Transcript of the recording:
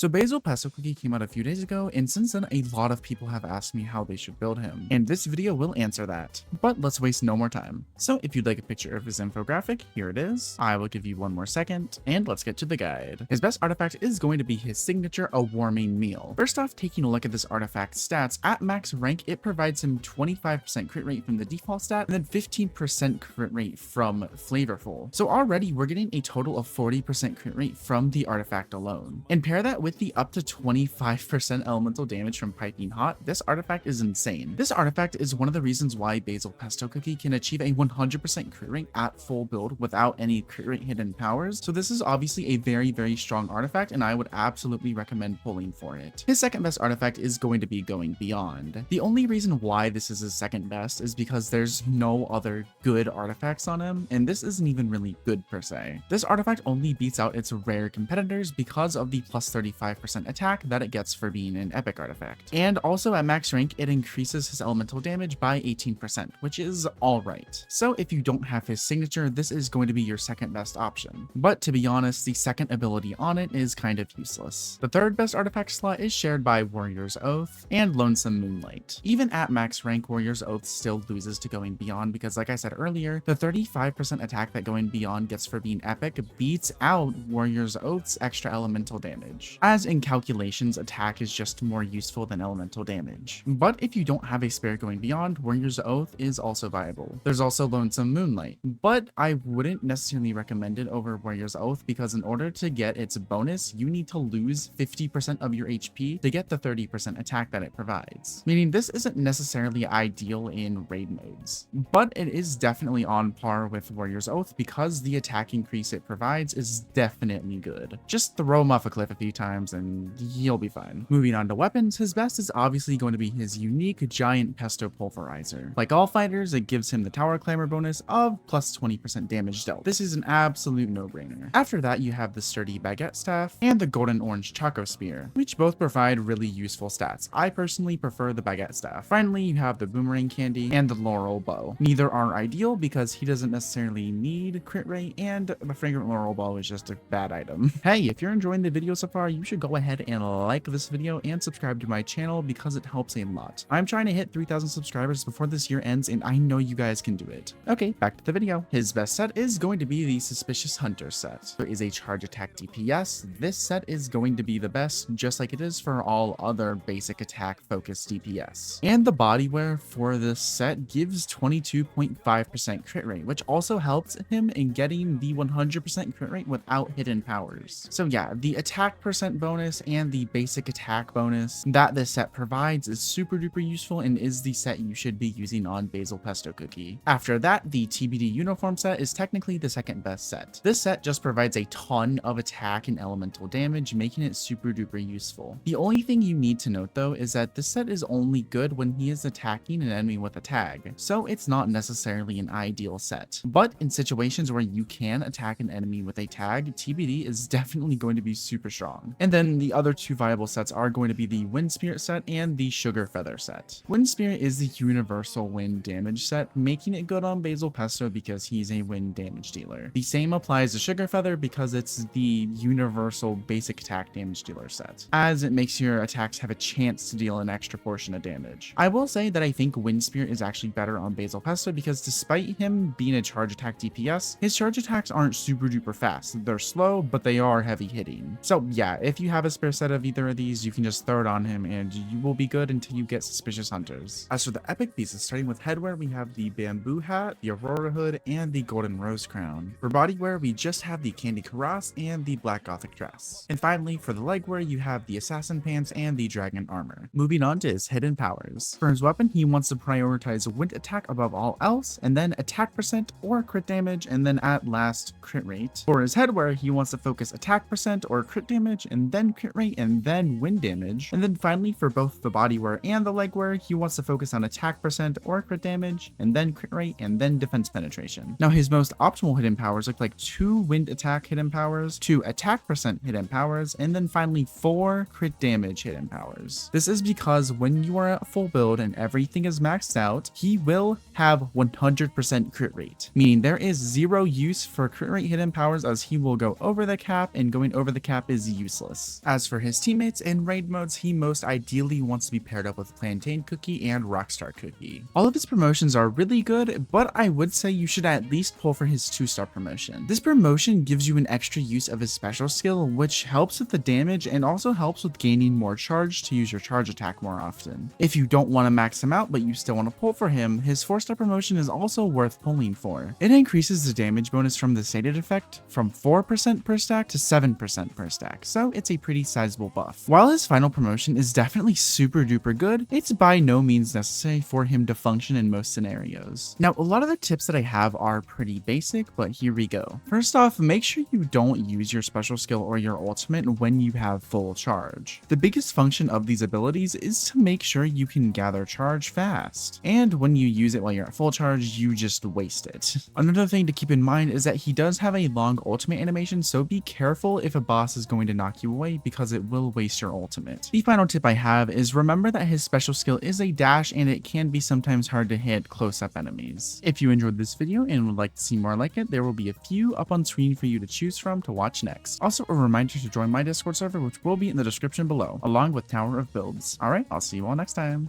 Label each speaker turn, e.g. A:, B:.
A: So Basil Pesto Cookie came out a few days ago, and since then a lot of people have asked me how they should build him, and this video will answer that. But let's waste no more time. So if you'd like a picture of his infographic, here it is. I will give you one more second, and let's get to the guide. His best artifact is going to be his signature, a warming meal. First off, taking a look at this artifact's stats, at max rank it provides him 25% crit rate from the default stat, and then 15% crit rate from flavorful. So already we're getting a total of 40% crit rate from the artifact alone. And pair that with the up to 25% elemental damage from piping hot, this artifact is insane. This artifact is one of the reasons why Basil Pesto Cookie can achieve a 100% crit rate at full build without any crit rate hidden powers. So this is obviously a very strong artifact, and I would absolutely recommend pulling for it. His second best artifact is going to be Going Beyond. The only reason why this is his second best is because there's no other good artifacts on him, and this isn't even really good per se. This artifact only beats out its rare competitors because of the plus 35% attack that it gets for being an epic artifact. And also at max rank, it increases his elemental damage by 18%, which is alright. So if you don't have his signature, this is going to be your second best option. But to be honest, the second ability on it is kind of useless. The third best artifact slot is shared by Warrior's Oath and Lonesome Moonlight. Even at max rank, Warrior's Oath still loses to Going Beyond because, like I said earlier, the 35% attack that Going Beyond gets for being epic beats out Warrior's Oath's extra elemental damage. As in calculations, attack is just more useful than elemental damage. But if you don't have a spare Going Beyond, Warrior's Oath is also viable. There's also Lonesome Moonlight, but I wouldn't necessarily recommend it over Warrior's Oath because in order to get its bonus, you need to lose 50% of your HP to get the 30% attack that it provides. Meaning this isn't necessarily ideal in raid modes, but it is definitely on par with Warrior's Oath because the attack increase it provides is definitely good. Just throw him off a cliff a few times and he'll be fine. Moving on to weapons, his best is obviously going to be his unique giant Pesto Pulverizer. Like all fighters, it gives him the tower climber bonus of plus 20% damage dealt. This is an absolute no-brainer. After that, you have the sturdy baguette staff and the golden orange Choco Spear, which both provide really useful stats. I personally prefer the baguette staff. Finally, you have the boomerang candy and the laurel bow. Neither are ideal because he doesn't necessarily need crit rate, and the fragrant laurel bow is just a bad item. Hey, if you're enjoying the video so far, you should go ahead and like this video and subscribe to my channel because it helps a lot. I'm trying to hit 3,000 subscribers before this year ends, and I know you guys can do it. Okay, back to the video. His best set is going to be the Suspicious Hunter set. There is a charge attack DPS. This set is going to be the best, just like it is for all other basic attack focused DPS. And the body wear for this set gives 22.5% crit rate, which also helps him in getting the 100% crit rate without hidden powers. So yeah, the attack percent bonus and the basic attack bonus that this set provides is super duper useful and is the set you should be using on Basil Pesto Cookie. After that, the TBD uniform set is technically the second best set. This set just provides a ton of attack and elemental damage, making it super duper useful. The only thing you need to note though is that this set is only good when he is attacking an enemy with a tag, so it's not necessarily an ideal set. But in situations where you can attack an enemy with a tag, TBD is definitely going to be super strong. And then the other two viable sets are going to be the Wind Spirit set and the Sugar Feather set. Wind Spirit is the universal wind damage set, making it good on Basil Pesto because he's a wind damage dealer. The same applies to Sugar Feather because it's the universal basic attack damage dealer set, as it makes your attacks have a chance to deal an extra portion of damage. I will say that I think Wind Spirit is actually better on Basil Pesto because despite him being a charge attack DPS, his charge attacks aren't super duper fast. They're slow, but they are heavy hitting. So yeah, if you have a spare set of either of these, you can just throw it on him and you will be good until you get Suspicious Hunters. As for the epic pieces, starting with headwear, we have the bamboo hat, the aurora hood, and the golden rose crown. For bodywear, we just have the candy cuirass and the black gothic dress. And finally, for the legwear, you have the assassin pants and the dragon armor. Moving on to his hidden powers. For his weapon, he wants to prioritize wind attack above all else, and then attack percent or crit damage, and then at last crit rate. For his headwear, he wants to focus attack percent or crit damage, and then crit rate, and then wind damage. And then finally, for both the bodywear and the legwear, he wants to focus on attack percent or crit damage, and then crit rate, and then defense penetration. Now his most optimal hidden powers look like 2 wind attack hidden powers, 2 attack percent hidden powers, and then finally 4 crit damage hidden powers. This is because when you are at full build and everything is maxed out, he will have 100% crit rate, meaning there is zero use for crit rate hidden powers as he will go over the cap, and going over the cap is useless. useless. As for his teammates in raid modes, he most ideally wants to be paired up with Plantain Cookie and Rockstar Cookie. All of his promotions are really good, but I would say you should at least pull for his 2-star promotion. This promotion gives you an extra use of his special skill, which helps with the damage and also helps with gaining more charge to use your charge attack more often. If you don't want to max him out but you still want to pull for him, his 4-star promotion is also worth pulling for. It increases the damage bonus from the sated effect from 4% per stack to 7% per stack, so it's a pretty sizable buff. While his final promotion is definitely super duper good, it's by no means necessary for him to function in most scenarios. Now, a lot of the tips that I have are pretty basic, but here we go. First off, make sure you don't use your special skill or your ultimate when you have full charge. The biggest function of these abilities is to make sure you can gather charge fast, and when you use it while you're at full charge, you just waste it. Another thing to keep in mind is that he does have a long ultimate animation, so be careful if a boss is going to knock you away because it will waste your ultimate. The final tip I have is remember that his special skill is a dash and it can be sometimes hard to hit close-up enemies. If you enjoyed this video and would like to see more like it, there will be a few up on screen for you to choose from to watch next. Also, a reminder to join my Discord server, which will be in the description below, along with Tower of Builds. Alright, I'll see you all next time.